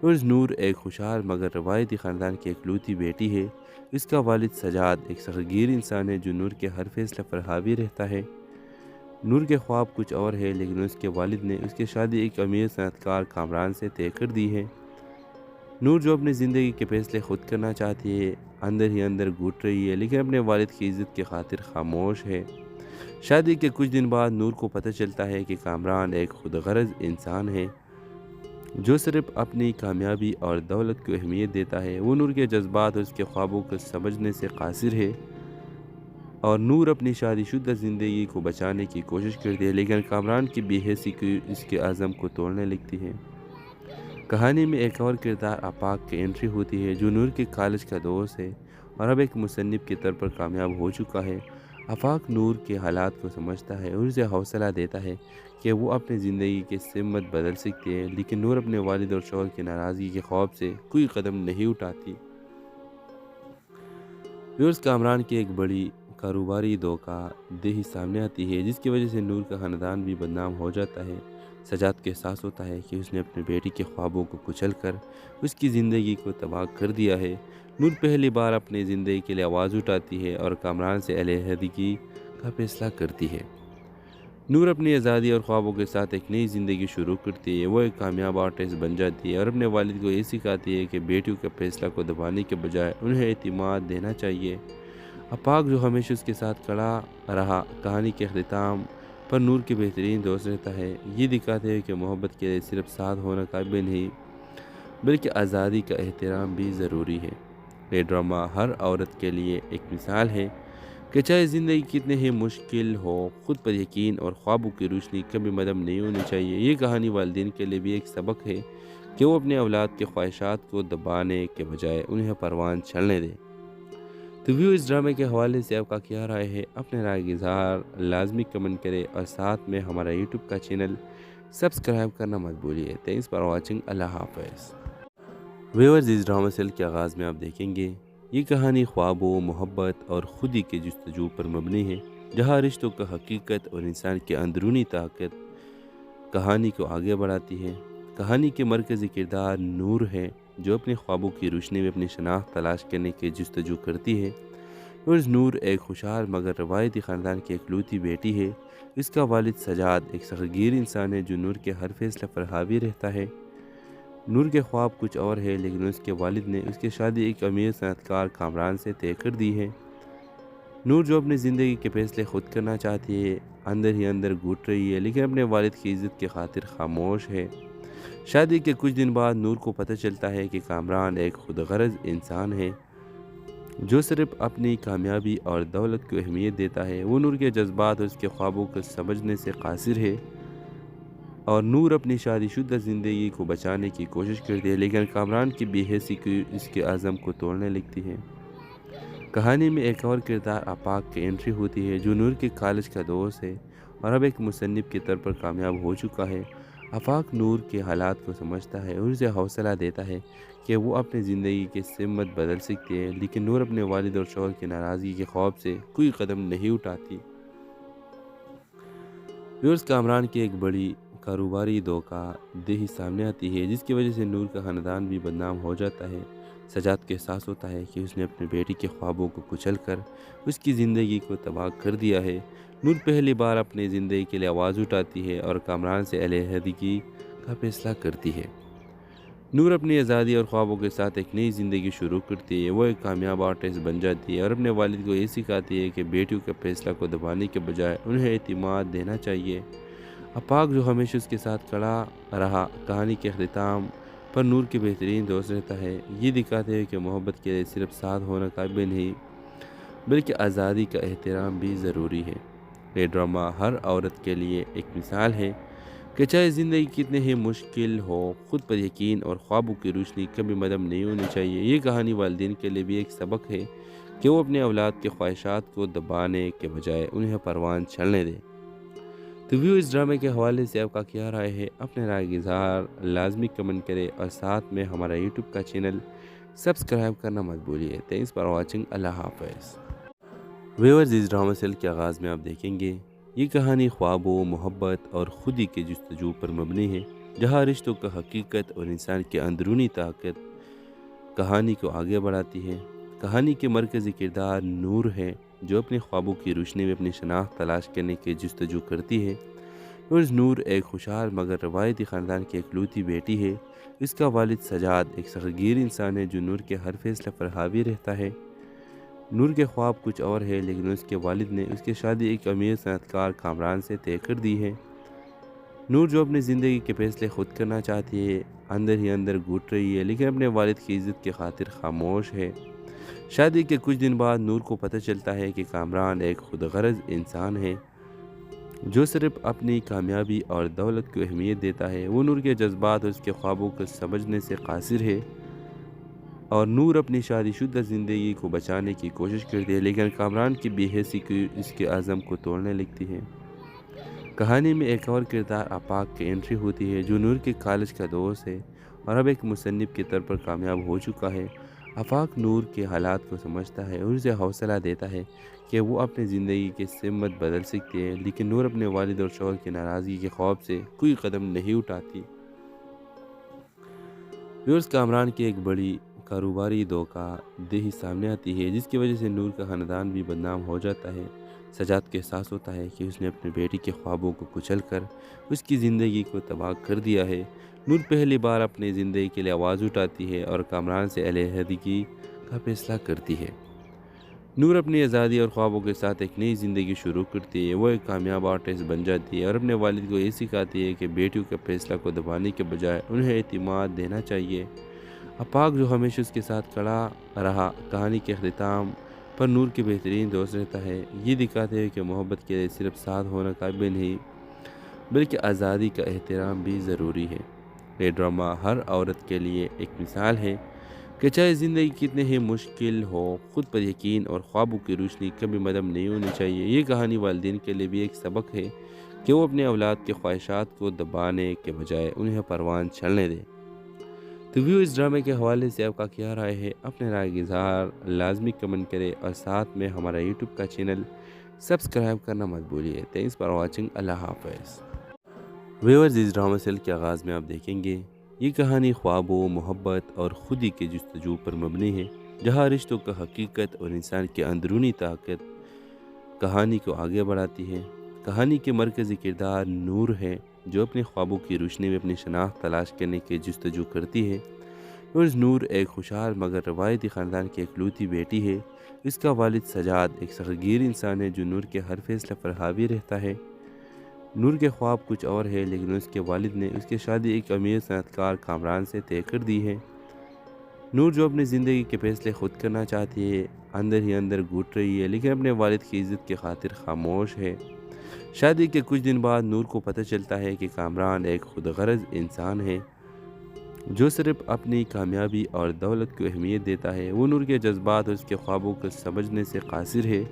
روز نور ایک خوشحال مگر روایتی خاندان کی اکلوتی بیٹی ہے۔ اس کا والد سجاد ایک سخت گیر انسان ہے جو نور کے ہر فیصلے پر حاوی رہتا ہے۔ نور کے خواب کچھ اور ہے، لیکن اس کے والد نے اس کی شادی ایک امیر صنعت کار کامران سے طے کر دی ہے۔ نور جو اپنی زندگی کے فیصلے خود کرنا چاہتی ہے، اندر ہی اندر گھٹ رہی ہے، لیکن اپنے والد کی عزت کی خاطر خاموش ہے۔ شادی کے کچھ دن بعد نور کو پتہ چلتا ہے کہ کامران ایک خود غرض انسان ہے جو صرف اپنی کامیابی اور دولت کو اہمیت دیتا ہے۔ وہ نور کے جذبات اور اس کے خوابوں کو سمجھنے سے قاصر ہے، اور نور اپنی شادی شدہ زندگی کو بچانے کی کوشش کرتی ہے، لیکن کامران کی بے حسی کی اس کے عزم کو توڑنے لگتی ہے۔ کہانی میں ایک اور کردار آفاق کی انٹری ہوتی ہے جو نور کے کالج کا دوست ہے اور اب ایک مصنف کے طور پر کامیاب ہو چکا ہے۔ آفاق نور کے حالات کو سمجھتا ہے اور اسے حوصلہ دیتا ہے کہ وہ اپنی زندگی کی سمت بدل سکتی ہے، لیکن نور اپنے والد اور شوہر کی ناراضگی کے خوف سے کوئی قدم نہیں اٹھاتی۔ ویورز، کامران کی ایک بڑی کاروباری دھوکہ دہی سامنے آتی ہے جس کی وجہ سے نور کا خاندان بھی بدنام ہو جاتا ہے۔ سجاد کو احساس ہوتا ہے کہ اس نے اپنی بیٹی کے خوابوں کو کچل کر اس کی زندگی کو تباہ کر دیا ہے۔ نور پہلی بار اپنی زندگی کے لیے آواز اٹھاتی ہے اور کامران سے علیحدگی کا فیصلہ کرتی ہے۔ نور اپنی آزادی اور خوابوں کے ساتھ ایک نئی زندگی شروع کرتی ہے۔ وہ ایک کامیاب آرٹسٹ بن جاتی ہے اور اپنے والد کو یہ سکھاتی ہے کہ بیٹیوں کے فیصلہ کو دبانے کے بجائے انہیں اعتماد دینا چاہیے۔ آفاق جو ہمیشہ اس کے ساتھ کھڑا رہا، کہانی کے اختتام پر نور کے بہترین دوست رہتا ہے۔ یہ دکھاتے ہوئے کہ محبت کے لیے صرف ساتھ ہونا کافی نہیں، بلکہ آزادی کا احترام بھی ضروری ہے۔ یہ ڈرامہ ہر عورت کے لیے ایک مثال ہے کہ چاہے زندگی کتنے ہی مشکل ہو، خود پر یقین اور خوابوں کی روشنی کبھی مدھم نہیں ہونی چاہیے۔ یہ کہانی والدین کے لیے بھی ایک سبق ہے کہ وہ اپنے اولاد کے خواہشات کو دبانے کے بجائے انہیں پروان چڑھنے دیں۔ تو ویو، اس ڈرامے کے حوالے سے آپ کا کیا رائے ہے؟ اپنے رائے کا اظہار لازمی کمنٹ کریں اور ساتھ میں ہمارا یوٹیوب کا چینل سبسکرائب کرنا مت بھولیے۔ Thanks for watching. اللہ حافظ۔ ویورز، اس ڈرامے سیل کے آغاز میں آپ دیکھیں گے یہ کہانی خوابوں، محبت اور خودی کے جستجو پر مبنی ہے، جہاں رشتوں کا حقیقت اور انسان کی اندرونی طاقت کہانی کو آگے بڑھاتی ہے۔ کہانی کے مرکزی کردار نور ہے جو اپنے خوابوں کی روشنی میں اپنی شناخت تلاش کرنے کی جستجو کرتی ہے۔ نور ایک خوشحال مگر روایتی خاندان کی اکلوتی بیٹی ہے۔ اس کا والد سجاد ایک سخت گیر انسان ہے جو نور کے ہر فیصلے پر حاوی رہتا ہے۔ نور کے خواب کچھ اور ہے، لیکن اس کے والد نے اس کی شادی ایک امیر صنعت کار کامران سے طے کر دی ہے۔ نور جو اپنی زندگی کے فیصلے خود کرنا چاہتی ہے، اندر ہی اندر گھٹ رہی ہے، لیکن اپنے والد کی عزت کی خاطر خاموش ہے۔ شادی کے کچھ دن بعد نور کو پتہ چلتا ہے کہ کامران ایک خود غرض انسان ہے جو صرف اپنی کامیابی اور دولت کو اہمیت دیتا ہے۔ وہ نور کے جذبات اور اس کے خوابوں کو سمجھنے سے قاصر ہے، اور نور اپنی شادی شدہ زندگی کو بچانے کی کوشش کرتی ہے، لیکن کامران کی بے حسی کی اس کے عزم کو توڑنے لگتی ہے۔ کہانی میں ایک اور کردار آفاق کی انٹری ہوتی ہے جو نور کے کالج کا دوست ہے اور اب ایک مصنف کے طور پر کامیاب ہو چکا ہے۔ آفاق نور کے حالات کو سمجھتا ہے اور اسے حوصلہ دیتا ہے کہ وہ اپنی زندگی کی سمت بدل سکتی ہے، لیکن نور اپنے والد اور شوہر کی ناراضگی کے خوف سے کوئی قدم نہیں اٹھاتی۔ ویورز، کامران کی ایک بڑی کاروباری دھوکہ دہی سامنے آتی ہے جس کی وجہ سے نور کا خاندان بھی بدنام ہو جاتا ہے۔ سجاد کو احساس ہوتا ہے کہ اس نے اپنی بیٹی کے خوابوں کو کچل کر اس کی زندگی کو تباہ کر دیا ہے۔ نور پہلی بار اپنی زندگی کے لیے آواز اٹھاتی ہے اور کامران سے علیحدگی کا فیصلہ کرتی ہے۔ نور اپنی آزادی اور خوابوں کے ساتھ ایک نئی زندگی شروع کرتی ہے۔ وہ ایک کامیاب آرٹسٹ بن جاتی ہے اور اپنے والد کو یہ سکھاتی ہے کہ بیٹیوں کے فیصلہ کو دبانے کے بجائے انہیں اعتماد دینا چاہیے۔ آفاق جو ہمیشہ اس کے ساتھ کھڑا رہا، کہانی کے اختتام پر نور کے بہترین دوست رہتا ہے۔ یہ دکھاتے ہوئے کہ محبت کے لیے صرف ساتھ ہونا کافی نہیں، بلکہ آزادی کا احترام بھی ضروری ہے۔ یہ ڈرامہ ہر عورت کے لیے ایک مثال ہے کہ چاہے زندگی کتنے ہی مشکل ہو، خود پر یقین اور خوابوں کی روشنی کبھی مدھم نہیں ہونی چاہیے۔ یہ کہانی والدین کے لیے بھی ایک سبق ہے کہ وہ اپنے اولاد کے خواہشات کو دبانے کے بجائے انہیں پروان چڑھنے دیں۔ تو ویو، اس ڈرامے کے حوالے سے آپ کا کیا رائے ہے؟ اپنے رائے کا اظہار لازمی کمنٹ کریں اور ساتھ میں ہمارا یوٹیوب کا چینل سبسکرائب کرنا مت بھولیے۔ Thanks for watching. اللہ حافظ۔ ویورز، اس ڈرامے سیل کے آغاز میں آپ دیکھیں گے یہ کہانی خوابوں، محبت اور خودی کے جستجو پر مبنی ہے، جہاں رشتوں کا حقیقت اور انسان کی اندرونی طاقت کہانی کو آگے بڑھاتی ہے۔ کہانی کے مرکزی کردار نور ہے، جو اپنے خوابوں کی روشنی میں اپنی شناخت تلاش کرنے کی جستجو کرتی ہے۔ نور ایک خوشحال مگر روایتی خاندان کی اکلوتی بیٹی ہے۔ اس کا والد سجاد ایک سختگیر انسان ہے جو نور کے ہر فیصلے پر حاوی رہتا ہے۔ نور کے خواب کچھ اور ہے، لیکن اس کے والد نے اس کی شادی ایک امیر صنعت کار کامران سے طے کر دی ہے۔ نور جو اپنی زندگی کے فیصلے خود کرنا چاہتی ہے، اندر ہی اندر گھٹ رہی ہے، لیکن اپنے والد کی عزت کی خاطر خاموش ہے۔ شادی کے کچھ دن بعد نور کو پتہ چلتا ہے کہ کامران ایک خود غرض انسان ہے جو صرف اپنی کامیابی اور دولت کو اہمیت دیتا ہے۔ وہ نور کے جذبات اور اس کے خوابوں کو سمجھنے سے قاصر ہے، اور نور اپنی شادی شدہ زندگی کو بچانے کی کوشش کرتی ہے، لیکن کامران کی بے حسی کی اس کے عزم کو توڑنے لگتی ہے۔ کہانی میں ایک اور کردار آفاق کی انٹری ہوتی ہے، جو نور کے کالج کا دوست ہے اور اب ایک مصنف کے طور پر کامیاب ہو چکا ہے۔ آفاق نور کے حالات کو سمجھتا ہے اور اسے حوصلہ دیتا ہے کہ وہ اپنی زندگی کی سمت بدل سکتی ہے، لیکن نور اپنے والد اور شوہر کی ناراضگی کے خوف سے کوئی قدم نہیں اٹھاتی۔ کامران کی ایک بڑی کاروباری دھوکہ دہی سامنے آتی ہے، جس کی وجہ سے نور کا خاندان بھی بدنام ہو جاتا ہے۔ سجاد کو احساس ہوتا ہے کہ اس نے اپنی بیٹی کے خوابوں کو کچل کر اس کی زندگی کو تباہ کر دیا ہے۔ نور پہلی بار اپنی زندگی کے لیے آواز اٹھاتی ہے اور کامران سے علیحدگی کا فیصلہ کرتی ہے۔ نور اپنی آزادی اور خوابوں کے ساتھ ایک نئی زندگی شروع کرتی ہے۔ وہ ایک کامیاب آرٹسٹ بن جاتی ہے اور اپنے والد کو یہ سکھاتی ہے کہ بیٹیوں کے فیصلہ کو دبانے کے بجائے انہیں اعتماد دینا چاہیے۔ آفاق جو ہمیشہ اس کے ساتھ کھڑا رہا، کہانی کے اختتام پر نور کے بہترین دوست رہتا ہے۔ یہ دکھاتے ہیں کہ محبت کے لیے صرف ساتھ ہونا کافی نہیں، بلکہ آزادی کا احترام بھی ضروری ہے۔ یہ ڈرامہ ہر عورت کے لیے ایک مثال ہے کہ چاہے زندگی کتنے ہی مشکل ہو، خود پر یقین اور خوابوں کی روشنی کبھی مدھم نہیں ہونی چاہیے۔ یہ کہانی والدین کے لیے بھی ایک سبق ہے کہ وہ اپنے اولاد کے خواہشات کو دبانے کے بجائے انہیں پروان چلنے دیں۔ تو اس ڈرامے کے حوالے سے آپ کا کیا رائے ہے؟ اپنے رائے کا اظہار لازمی کمنٹ کرے اور ساتھ میں ہمارا یوٹیوب کا چینل سبسکرائب کرنا مت بھولیے۔ Thanks for watching. اللہ حافظ۔ ویورز، اس ڈرامہ سیل کے آغاز میں آپ دیکھیں گے یہ کہانی خوابوں، محبت اور خودی کے جستجو پر مبنی ہے، جہاں رشتوں کا حقیقت اور انسان کی اندرونی طاقت کہانی کو آگے بڑھاتی ہے۔ کہانی کے مرکزی کردار نور ہے، جو اپنے خوابوں کی روشنی میں اپنی شناخت تلاش کرنے کی جستجو کرتی ہے۔ نور ایک خوشحال مگر روایتی خاندان کی اکلوتی بیٹی ہے۔ اس کا والد سجاد ایک سختگیر انسان ہے جو نور کے ہر فیصلے پر حاوی رہتا ہے۔ نور کے خواب کچھ اور ہے، لیکن اس کے والد نے اس کی شادی ایک امیر صنعت کار کامران سے طے کر دی ہے۔ نور جو اپنی زندگی کے فیصلے خود کرنا چاہتی ہے، اندر ہی اندر گھٹ رہی ہے، لیکن اپنے والد کی عزت کی خاطر خاموش ہے۔ شادی کے کچھ دن بعد نور کو پتہ چلتا ہے کہ کامران ایک خود غرض انسان ہے جو صرف اپنی کامیابی اور دولت کو اہمیت دیتا ہے۔ وہ نور کے جذبات اور اس کے خوابوں کو سمجھنے سے قاصر ہے،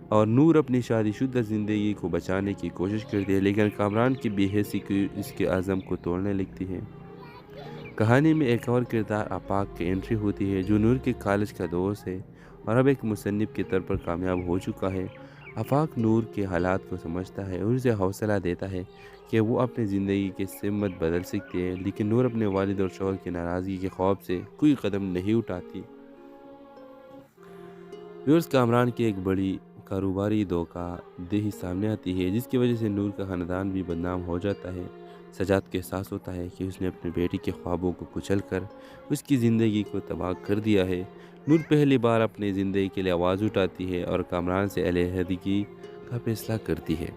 اور نور اپنی شادی شدہ زندگی کو بچانے کی کوشش کرتی ہے، لیکن کامران کی بے حسی کی اس کے عزم کو توڑنے لگتی ہے۔ کہانی میں ایک اور کردار آفاق کی انٹری ہوتی ہے، جو نور کے کالج کا دوست ہے اور اب ایک مصنف کے طور پر کامیاب ہو چکا ہے۔ آفاق نور کے حالات کو سمجھتا ہے اور اسے حوصلہ دیتا ہے کہ وہ اپنی زندگی کی سمت بدل سکتی ہے، لیکن نور اپنے والد اور شوہر کی ناراضگی کے خوف سے کوئی قدم نہیں اٹھاتی۔ کامران کی ایک بڑی کاروباری دھوکہ دہی سامنے آتی ہے، جس کی وجہ سے نور کا خاندان بھی بدنام ہو جاتا ہے۔ سجاد کو احساس ہوتا ہے کہ اس نے اپنی بیٹی کے خوابوں کو کچل کر اس کی زندگی کو تباہ کر دیا ہے۔ نور پہلی بار اپنی زندگی کے لیے آواز اٹھاتی ہے اور کامران سے علیحدگی کا فیصلہ کرتی ہے۔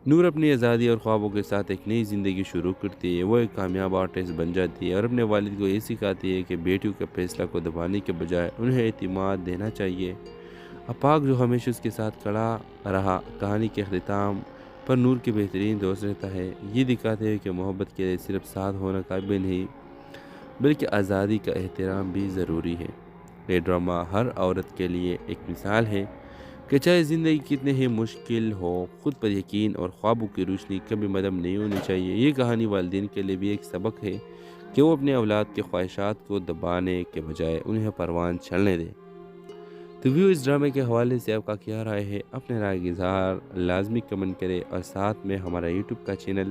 نور اپنی آزادی اور خوابوں کے ساتھ ایک نئی زندگی شروع کرتی ہے۔ وہ ایک کامیاب آرٹسٹ بن جاتی ہے اور اپنے والد کو یہ سکھاتی ہے کہ بیٹیوں کے فیصلہ کو دبانے کے بجائے انہیں اعتماد دینا چاہیے۔ آفاق جو ہمیشہ اس کے ساتھ کھڑا رہا، کہانی کے اختتام پر نور کے بہترین دوست رہتا ہے۔ یہ دکھاتے ہیں کہ محبت کے لیے صرف ساتھ ہونا کافی نہیں، بلکہ آزادی کا احترام بھی ضروری ہے۔ یہ ڈرامہ ہر عورت کے لیے ایک مثال ہے کہ چاہے زندگی کتنے ہی مشکل ہو، خود پر یقین اور خوابوں کی روشنی کبھی مدھم نہیں ہونی چاہیے۔ یہ کہانی والدین کے لیے بھی ایک سبق ہے کہ وہ اپنے اولاد کے خواہشات کو دبانے کے بجائے انہیں پروان چلنے دیں۔ تو اس ڈرامے کے حوالے سے آپ کا کیا رائے ہے؟ اپنے رائے کا اظہار لازمی کمنٹ کرے اور ساتھ میں ہمارا یوٹیوب کا چینل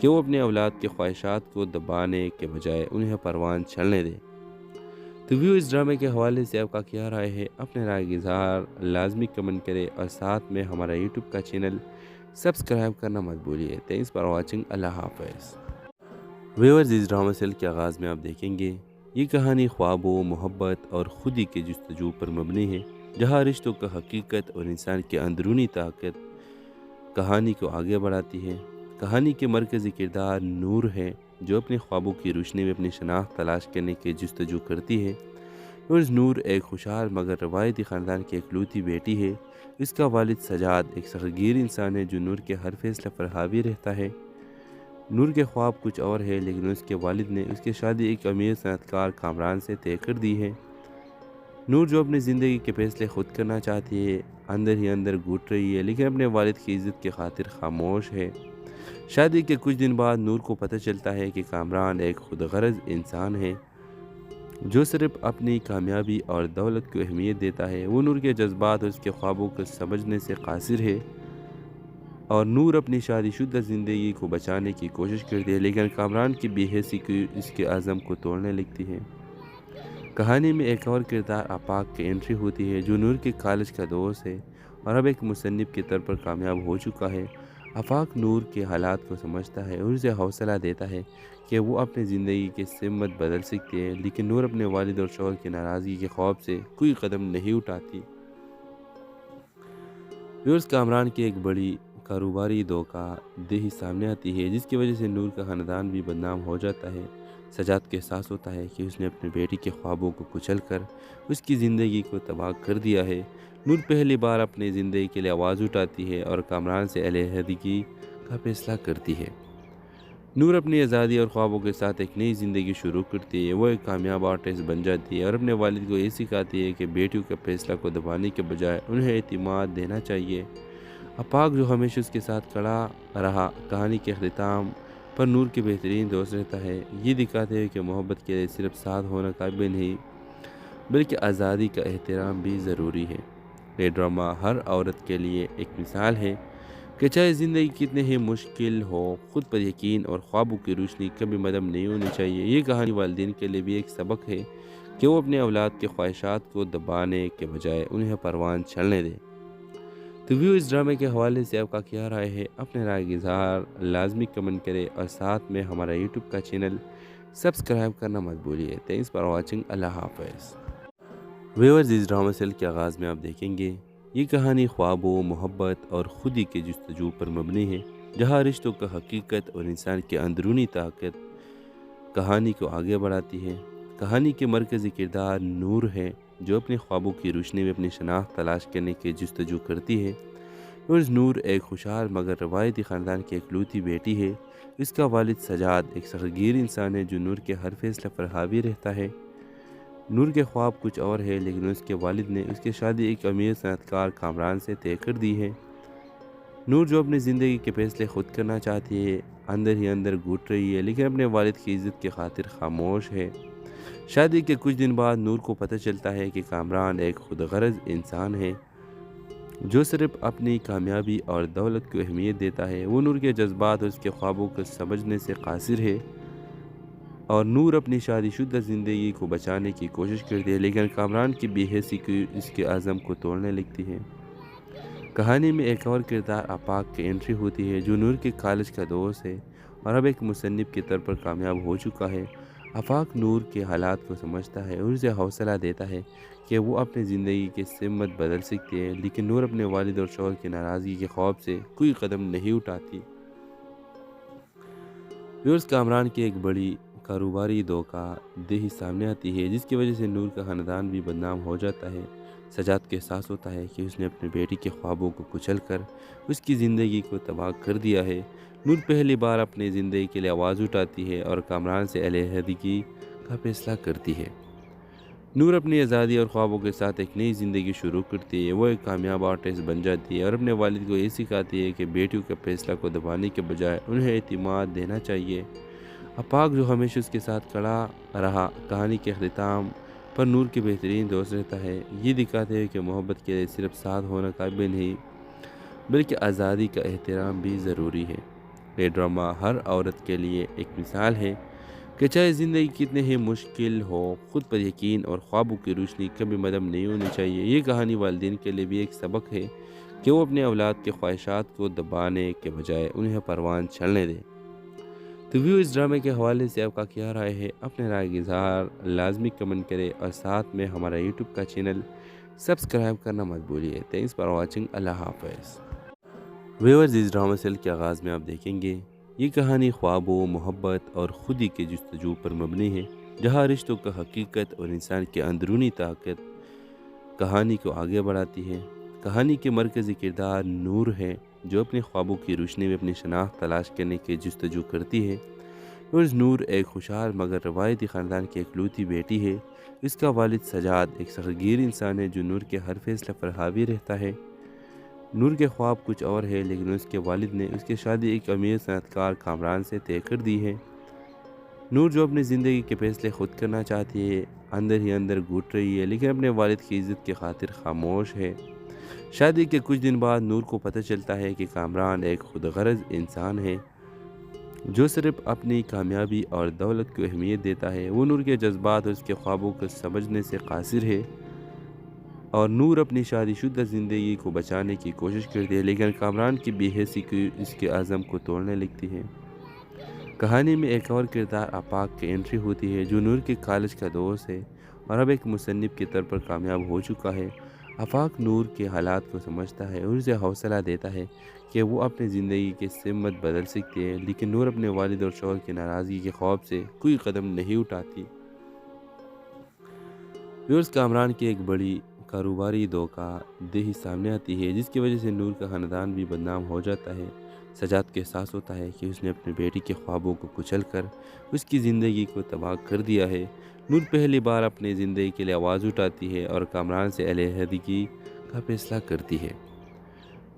کہ وہ اپنے اولاد کے خواہشات کو دبانے کے بجائے انہیں پروان چڑھنے دے۔ تو ویو اس ڈرامے کے حوالے سے آپ کا کیا رائے ہے؟ اپنے رائے کا اظہار لازمی کمنٹ کرے اور ساتھ میں ہمارا یوٹیوب کا چینل سبسکرائب کرنا مت بھولیے۔ Thanks for watching. اللہ حافظ۔ ویورز، اس ڈرامہ سیل کے آغاز میں آپ دیکھیں گے یہ کہانی خوابوں، محبت اور خودی کے جستجو پر مبنی ہے، جہاں رشتوں کا حقیقت اور انسان کی اندرونی طاقت کہانی کو آگے بڑھاتی ہے۔ کہانی کے مرکزی کردار نور ہے، جو اپنے خوابوں کی روشنی میں اپنی شناخت تلاش کرنے کی جستجو کرتی ہے۔ نور ایک خوشحال مگر روایتی خاندان کی اکلوتی بیٹی ہے۔ اس کا والد سجاد ایک سختگیر انسان ہے جو نور کے ہر فیصلے پر حاوی رہتا ہے۔ نور کے خواب کچھ اور ہے، لیکن اس کے والد نے اس کی شادی ایک امیر صنعت کار کامران سے طے کر دی ہے۔ نور جو اپنی زندگی کے فیصلے خود کرنا چاہتی ہے، اندر ہی اندر گھٹ رہی ہے، لیکن اپنے والد کی عزت کی خاطر خاموش ہے۔ شادی کے کچھ دن بعد نور کو پتہ چلتا ہے کہ کامران ایک خود غرض انسان ہے جو صرف اپنی کامیابی اور دولت کو اہمیت دیتا ہے۔ وہ نور کے جذبات اور اس کے خوابوں کو سمجھنے سے قاصر ہے، اور نور اپنی شادی شدہ زندگی کو بچانے کی کوشش کرتی ہے، لیکن کامران کی بے حسی کی اس کے عزم کو توڑنے لگتی ہے۔ کہانی میں ایک اور کردار آفاق کی انٹری ہوتی ہے، جو نور کے کالج کا دوست ہے اور اب ایک مصنف کے طور پر کامیاب ہو چکا ہے۔ آفاق نور کے حالات کو سمجھتا ہے اور اسے حوصلہ دیتا ہے کہ وہ اپنی زندگی کی سمت بدل سکتی ہے، لیکن نور اپنے والد اور شوہر کی ناراضگی کے خوف سے کوئی قدم نہیں اٹھاتی۔ کامران کی ایک بڑی کاروباری دھوکہ دہی سامنے آتی ہے، جس کی وجہ سے نور کا خاندان بھی بدنام ہو جاتا ہے۔ سجاد کو احساس ہوتا ہے کہ اس نے اپنی بیٹی کے خوابوں کو کچل کر اس کی زندگی کو تباہ کر دیا ہے۔ نور پہلی بار اپنی زندگی کے لیے آواز اٹھاتی ہے اور کامران سے علیحدگی کا فیصلہ کرتی ہے۔ نور اپنی آزادی اور خوابوں کے ساتھ ایک نئی زندگی شروع کرتی ہے۔ وہ ایک کامیاب آرٹسٹ بن جاتی ہے اور اپنے والد کو یہ سکھاتی ہے کہ بیٹیوں کے فیصلہ کو دبانے کے بجائے انہیں اعتماد دینا چاہیے۔ آفاق جو ہمیشہ اس کے ساتھ کھڑا رہا، کہانی کے اختتام پر نور کے بہترین دوست رہتا ہے، یہ دکھاتے ہیں کہ محبت کے لیے صرف ساتھ ہونا کافی نہیں، بلکہ آزادی کا احترام بھی ضروری ہے۔ یہ ڈرامہ ہر عورت کے لیے ایک مثال ہے کہ چاہے زندگی کتنے ہی مشکل ہو، خود پر یقین اور خوابوں کی روشنی کبھی مدھم نہیں ہونی چاہیے۔ یہ کہانی والدین کے لیے بھی ایک سبق ہے کہ وہ اپنے اولاد کے خواہشات کو دبانے کے بجائے انہیں پروان چڑھنے دیں۔ تو ویو اس ڈرامے کے حوالے سے آپ کا کیا رائے ہے؟ اپنے رائے کا اظہار لازمی کمنٹ کرے اور ساتھ میں ہمارا یوٹیوب کا چینل سبسکرائب کرنا مت بھولیے۔ Thanks for watching. اللہ حافظ۔ ویورز، اس ڈرامہ سیل کے آغاز میں آپ دیکھیں گے یہ کہانی خوابوں، محبت اور خودی کے جستجو پر مبنی ہے، جہاں رشتوں کا حقیقت اور انسان کی اندرونی طاقت کہانی کو آگے بڑھاتی ہے۔ کہانی کے مرکزی کردار نور ہے، جو اپنے خوابوں کی روشنی میں اپنی شناخت تلاش کرنے کی جستجو کرتی ہے۔ نور ایک خوشحال مگر روایتی خاندان کی اکلوتی بیٹی ہے۔ اس کا والد سجاد ایک سختگیر انسان ہے جو نور کے ہر فیصلے پر حاوی رہتا ہے۔ نور کے خواب کچھ اور ہے، لیکن اس کے والد نے اس کی شادی ایک امیر صنعت کار کامران سے طے کر دی ہے۔ نور جو اپنی زندگی کے فیصلے خود کرنا چاہتی ہے، اندر ہی اندر گھٹ رہی ہے، لیکن اپنے والد کی عزت کی خاطر خاموش ہے۔ شادی کے کچھ دن بعد نور کو پتہ چلتا ہے کہ کامران ایک خود غرض انسان ہے جو صرف اپنی کامیابی اور دولت کو اہمیت دیتا ہے۔ وہ نور کے جذبات اور اس کے خوابوں کو سمجھنے سے قاصر ہے، اور نور اپنی شادی شدہ زندگی کو بچانے کی کوشش کرتی ہے، لیکن کامران کی بے حسی کی اس کے عزم کو توڑنے لگتی ہے۔ کہانی میں ایک اور کردار آفاق کی انٹری ہوتی ہے، جو نور کے کالج کا دوست ہے اور اب ایک مصنف کے طور پر کامیاب ہو چکا ہے۔ آفاق نور کے حالات کو سمجھتا ہے اور اسے حوصلہ دیتا ہے کہ وہ اپنی زندگی کی سمت بدل سکتی ہے، لیکن نور اپنے والد اور شوہر کی ناراضگی کے خوف سے کوئی قدم نہیں اٹھاتی۔ کامران کی ایک بڑی کاروباری دھوکہ دہی سامنے آتی ہے، جس کی وجہ سے نور کا خاندان بھی بدنام ہو جاتا ہے۔ سجاد کو احساس ہوتا ہے کہ اس نے اپنی بیٹی کے خوابوں کو کچل کر اس کی زندگی کو تباہ کر دیا ہے۔ نور پہلی بار اپنی زندگی کے لیے آواز اٹھاتی ہے اور کامران سے علیحدگی کا فیصلہ کرتی ہے۔ نور اپنی آزادی اور خوابوں کے ساتھ ایک نئی زندگی شروع کرتی ہے۔ وہ ایک کامیاب آرٹسٹ بن جاتی ہے اور اپنے والد کو یہ سکھاتی ہے کہ بیٹیوں کے فیصلہ کو دبانے کے بجائے انہیں اعتماد دینا چاہیے۔ آفاق جو ہمیشہ اس کے ساتھ کھڑا رہا، کہانی کے اختتام پر نور کے بہترین دوست رہتا ہے، یہ دکھاتے ہیں کہ محبت کے لیے صرف ساتھ ہونا کافی نہیں، بلکہ آزادی کا احترام بھی ضروری ہے۔ یہ ڈرامہ ہر عورت کے لیے ایک مثال ہے کہ چاہے زندگی کتنے ہی مشکل ہو، خود پر یقین اور خوابوں کی روشنی کبھی مدم نہیں ہونی چاہیے۔ یہ کہانی والدین کے لیے بھی ایک سبق ہے کہ وہ اپنے اولاد کے خواہشات کو دبانے کے بجائے انہیں پروان چلنے دیں۔ تو ویو اس ڈرامے کے حوالے سے آپ کا کیا رائے ہے؟ اپنے رائے کا اظہار لازمی کمنٹ کریں اور ساتھ میں ہمارا یوٹیوب کا چینل سبسکرائب کرنا مت بھولیے۔ Thanks for watching. اللہ حافظ۔ ویورز اس ڈرامہ سیل کے آغاز میں آپ دیکھیں گے یہ کہانی خوابوں، محبت اور خودی کے جستجو پر مبنی ہے، جہاں رشتوں کا حقیقت اور انسان کی اندرونی طاقت کہانی کو آگے بڑھاتی ہے۔ کہانی کے مرکزی کردار نور ہے، جو اپنے خوابوں کی روشنی میں اپنی شناخت تلاش کرنے کی جستجو کرتی ہے۔ نور ایک خوشحال مگر روایتی خاندان کی اکلوتی بیٹی ہے۔ اس کا والد سجاد ایک سختگیر انسان ہے جو نور کے ہر فیصلے پر حاوی رہتا ہے۔ نور کے خواب کچھ اور ہے، لیکن اس کے والد نے اس کی شادی ایک امیر صنعت کار کامران سے طے کر دی ہے۔ نور جو اپنی زندگی کے فیصلے خود کرنا چاہتی ہے، اندر ہی اندر گھٹ رہی ہے، لیکن اپنے والد کی عزت کی خاطر خاموش ہے۔ شادی کے کچھ دن بعد نور کو پتہ چلتا ہے کہ کامران ایک خود غرض انسان ہے جو صرف اپنی کامیابی اور دولت کو اہمیت دیتا ہے۔ وہ نور کے جذبات اور اس کے خوابوں کو سمجھنے سے قاصر ہے، اور نور اپنی شادی شدہ زندگی کو بچانے کی کوشش کرتی ہے، لیکن کامران کی بے حسی کی اس کے عزم کو توڑنے لگتی ہے۔ کہانی میں ایک اور کردار آفاق کی انٹری ہوتی ہے، جو نور کے کالج کا دوست ہے اور اب ایک مصنف کے طور پر کامیاب ہو چکا ہے۔ آفاق نور کے حالات کو سمجھتا ہے اور اسے حوصلہ دیتا ہے کہ وہ اپنی زندگی کی سمت بدل سکتی ہے، لیکن نور اپنے والد اور شوہر کی ناراضگی کے خوف سے کوئی قدم نہیں اٹھاتی۔ کامران کی ایک بڑی کاروباری دھوکہ دہی سامنے آتی ہے، جس کی وجہ سے نور کا خاندان بھی بدنام ہو جاتا ہے۔ سجاد کو احساس ہوتا ہے کہ اس نے اپنی بیٹی کے خوابوں کو کچل کر اس کی زندگی کو تباہ کر دیا ہے۔ نور پہلی بار اپنی زندگی کے لیے آواز اٹھاتی ہے اور کامران سے علیحدگی کا فیصلہ کرتی ہے۔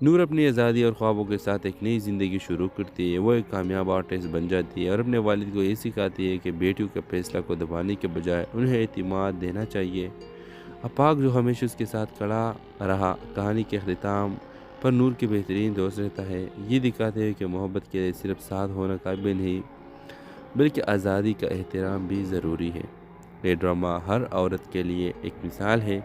نور اپنی آزادی اور خوابوں کے ساتھ ایک نئی زندگی شروع کرتی ہے۔ وہ ایک کامیاب آرٹسٹ بن جاتی ہے اور اپنے والد کو یہ سکھاتی ہے کہ بیٹیوں کے فیصلہ کو دبانے کے بجائے انہیں اعتماد دینا چاہیے۔ آفاق جو ہمیشہ اس کے ساتھ کھڑا رہا، کہانی کے اختتام پر نور کے بہترین دوست رہتا ہے۔ یہ دکھاتے ہیں کہ محبت کے لیے صرف ساتھ ہونا کافی نہیں، بلکہ آزادی کا احترام بھی ضروری ہے۔ یہ ڈرامہ ہر عورت کے لیے ایک مثال ہے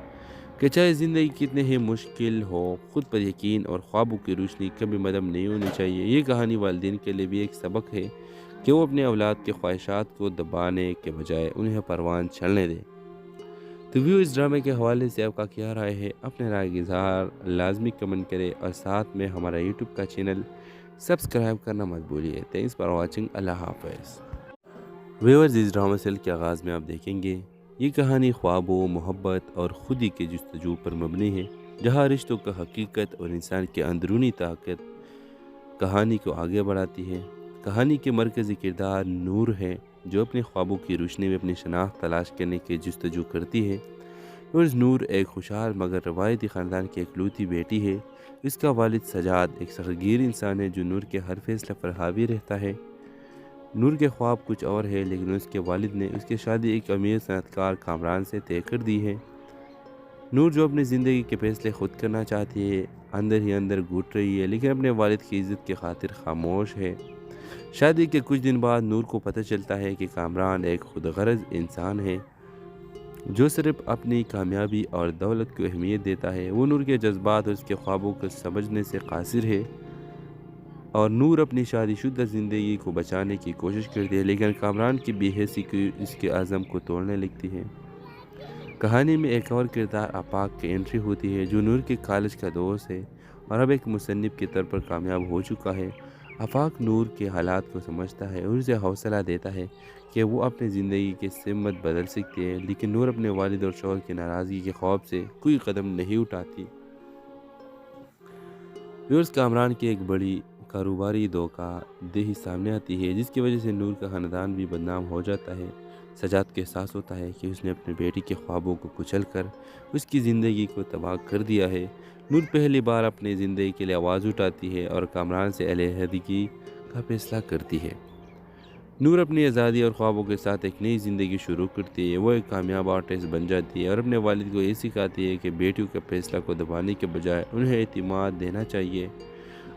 کہ چاہے زندگی کتنے ہی مشکل ہو، خود پر یقین اور خوابوں کی روشنی کبھی مدم نہیں ہونی چاہیے۔ یہ کہانی والدین کے لیے بھی ایک سبق ہے کہ وہ اپنے اولاد کے خواہشات کو دبانے کے بجائے انہیں پروان چلنے دیں۔ تو ویو اس ڈرامے کے حوالے سے آپ کا کیا رائے ہے؟ اپنے رائے کا اظہار لازمی کمنٹ کریں اور ساتھ میں ہمارا یوٹیوب کا چینل سبسکرائب کرنا مت بھولیے۔ Thanks for watching. اللہ حافظ۔ ویورز اس ڈرامہ سیل کے آغاز میں آپ دیکھیں گے یہ کہانی خوابوں، محبت اور خودی کے جستجو پر مبنی ہے، جہاں رشتوں کا حقیقت اور انسان کی اندرونی طاقت کہانی کو آگے بڑھاتی ہے۔ کہانی کے مرکزی کردار نور ہے، جو اپنے خوابوں کی روشنی میں اپنی شناخت تلاش کرنے کی جستجو کرتی ہے۔ نور ایک خوشحال مگر روایتی خاندان کی اکلوتی بیٹی ہے۔ اس کا والد سجاد ایک سختگیر انسان ہے جو نور کے ہر فیصلے پر حاوی رہتا ہے۔ نور کے خواب کچھ اور ہے، لیکن اس کے والد نے اس کی شادی ایک امیر صنعت کار کامران سے طے کر دی ہے۔ نور جو اپنی زندگی کے فیصلے خود کرنا چاہتی ہے، اندر ہی اندر گھٹ رہی ہے، لیکن اپنے والد کی عزت کی خاطر خاموش ہے۔ شادی کے کچھ دن بعد نور کو پتہ چلتا ہے کہ کامران ایک خود غرض انسان ہے جو صرف اپنی کامیابی اور دولت کو اہمیت دیتا ہے۔ وہ نور کے جذبات اور اس کے خوابوں کو سمجھنے سے قاصر ہے، اور نور اپنی شادی شدہ زندگی کو بچانے کی کوشش کرتی ہے، لیکن کامران کی بے حسی کی اس کے عزم کو توڑنے لگتی ہے۔ کہانی میں ایک اور کردار آفاق کی انٹری ہوتی ہے، جو نور کے کالج کا دوست ہے اور اب ایک مصنف کے طور پر کامیاب ہو چکا ہے۔ آفاق نور کے حالات کو سمجھتا ہے اور اسے حوصلہ دیتا ہے کہ وہ اپنی زندگی کی سمت بدل سکتی ہے، لیکن نور اپنے والد اور شوہر کی ناراضگی کے خوف سے کوئی قدم نہیں اٹھاتی۔ کامران کی ایک بڑی کاروباری دھوکہ دہی سامنے آتی ہے، جس کی وجہ سے نور کا خاندان بھی بدنام ہو جاتا ہے۔ سجاد کو احساس ہوتا ہے کہ اس نے اپنی بیٹی کے خوابوں کو کچل کر اس کی زندگی کو تباہ کر دیا ہے۔ نور پہلی بار اپنی زندگی کے لیے آواز اٹھاتی ہے اور کامران سے علیحدگی کا فیصلہ کرتی ہے۔ نور اپنی آزادی اور خوابوں کے ساتھ ایک نئی زندگی شروع کرتی ہے۔ وہ ایک کامیاب آرٹسٹ بن جاتی ہے اور اپنے والد کو یہ سکھاتی ہے کہ بیٹیوں کے فیصلہ کو دبانے کے بجائے انہیں اعتماد دینا چاہیے۔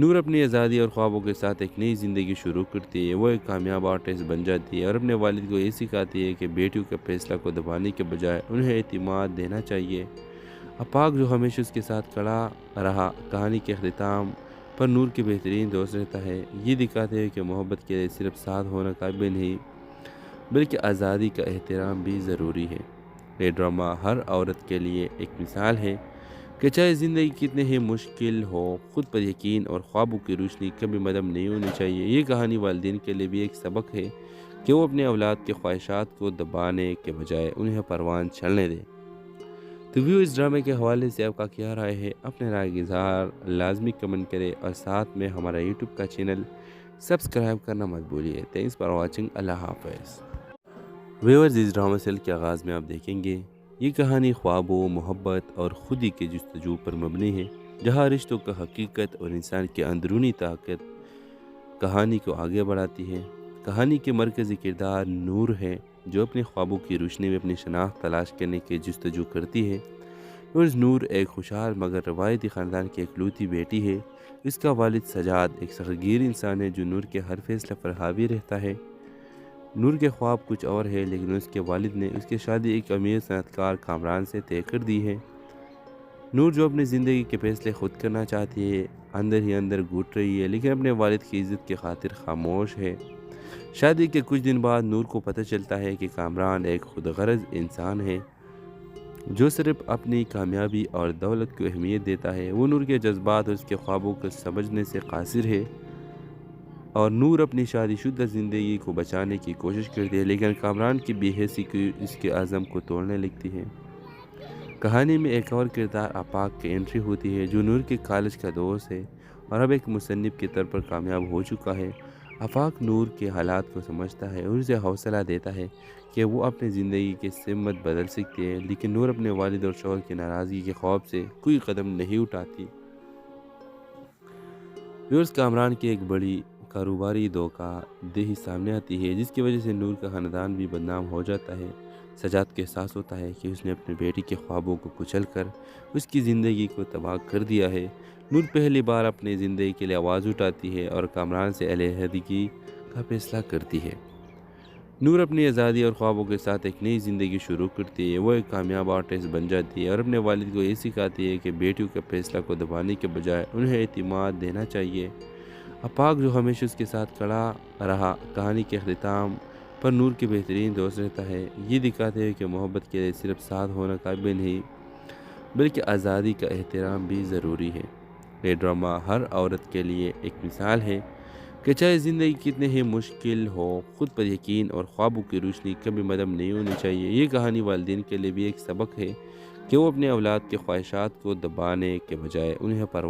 نور اپنی آزادی اور خوابوں کے ساتھ ایک نئی زندگی شروع کرتی ہے۔ وہ ایک کامیاب آرٹسٹ بن جاتی ہے اور اپنے والد کو یہ سکھاتی ہے کہ بیٹیوں کے فیصلہ کو دبانے کے بجائے انہیں اعتماد دینا چاہیے۔ آفاق، جو ہمیشہ اس کے ساتھ کھڑا رہا، کہانی کے اختتام پر نور کے بہترین دوست رہتا ہے۔ یہ دکھاتے ہیں کہ محبت کے لیے صرف ساتھ ہونا کافی نہیں، بلکہ آزادی کا احترام بھی ضروری ہے۔ یہ ڈرامہ ہر عورت کے لیے ایک مثال ہے کہ چاہے زندگی کتنے ہی مشکل ہو، خود پر یقین اور خوابوں کی روشنی کبھی مدم نہیں ہونی چاہیے۔ یہ کہانی والدین کے لیے بھی ایک سبق ہے کہ وہ اپنے اولاد کے خواہشات کو دبانے کے بجائے انہیں پروان چلنے دیں۔ تو ویو، اس ڈرامے کے حوالے سے آپ کا کیا رائے ہے؟ اپنے رائے کا اظہار لازمی کمنٹ کریں اور ساتھ میں ہمارا یوٹیوب کا چینل سبسکرائب کرنا مت بھولیے۔ Thanks for watching. اللہ حافظ۔ ویورز، اس ڈرامہ سیل کے آغاز میں آپ دیکھیں گے یہ کہانی خوابوں، محبت اور خودی کے جستجو پر مبنی ہے، جہاں رشتوں کا حقیقت اور انسان کی اندرونی طاقت کہانی کو آگے بڑھاتی ہے۔ کہانی کے مرکزی کردار نور ہے، جو اپنے خوابوں کی روشنی میں اپنی شناخت تلاش کرنے کی جستجو کرتی ہے۔ نور ایک خوشحال مگر روایتی خاندان کی اکلوتی بیٹی ہے۔ اس کا والد سجاد ایک سختگیر انسان ہے جو نور کے ہر فیصلے پر حاوی رہتا ہے۔ نور کے خواب کچھ اور ہے، لیکن اس کے والد نے اس کی شادی ایک امیر صنعت کار کامران سے طے کر دی ہے۔ نور، جو اپنی زندگی کے فیصلے خود کرنا چاہتی ہے، اندر ہی اندر گھٹ رہی ہے، لیکن اپنے والد کی عزت کی خاطر خاموش ہے۔ شادی کے کچھ دن بعد نور کو پتہ چلتا ہے کہ کامران ایک خود غرض انسان ہے جو صرف اپنی کامیابی اور دولت کو اہمیت دیتا ہے۔ وہ نور کے جذبات اور اس کے خوابوں کو سمجھنے سے قاصر ہے، اور نور اپنی شادی شدہ زندگی کو بچانے کی کوشش کرتی ہے، لیکن کامران کی بے حسی کی اس کے عزم کو توڑنے لگتی ہے۔ کہانی میں ایک اور کردار آفاق کی انٹری ہوتی ہے، جو نور کے کالج کا دوست ہے اور اب ایک مصنف کے طور پر کامیاب ہو چکا ہے۔ آفاق نور کے حالات کو سمجھتا ہے اور اسے حوصلہ دیتا ہے کہ وہ اپنی زندگی کی سمت بدل سکتی ہے، لیکن نور اپنے والد اور شوہر کی ناراضگی کے خوف سے کوئی قدم نہیں اٹھاتی۔ کامران کی ایک بڑی کاروباری دھوکہ دہی سامنے آتی ہے، جس کی وجہ سے نور کا خاندان بھی بدنام ہو جاتا ہے۔ سجاد کو احساس ہوتا ہے کہ اس نے اپنی بیٹی کے خوابوں کو کچل کر اس کی زندگی کو تباہ کر دیا ہے۔ نور پہلی بار اپنی زندگی کے لیے آواز اٹھاتی ہے اور کامران سے علیحدگی کا فیصلہ کرتی ہے۔ نور اپنی آزادی اور خوابوں کے ساتھ ایک نئی زندگی شروع کرتی ہے۔ وہ ایک کامیاب آرٹسٹ بن جاتی ہے اور اپنے والد کو یہ سکھاتی ہے کہ بیٹیوں کے فیصلہ کو دبانے کے بجائے انہیں اعتماد دینا چاہیے۔ آفاق، جو ہمیشہ اس کے ساتھ کھڑا رہا، کہانی کے اختتام پر نور کے بہترین دوست رہتا ہے۔ یہ دکھاتے ہیں کہ محبت کے لیے صرف ساتھ ہونا کافی نہیں، بلکہ آزادی کا احترام بھی ضروری ہے۔ یہ ڈرامہ ہر عورت کے لیے ایک مثال ہے کہ چاہے زندگی کتنے ہی مشکل ہو، خود پر یقین اور خوابوں کی روشنی کبھی مدم نہیں ہونی چاہیے۔ یہ کہانی والدین کے لیے بھی ایک سبق ہے کہ وہ اپنے اولاد کے خواہشات کو دبانے کے بجائے انہیں پروان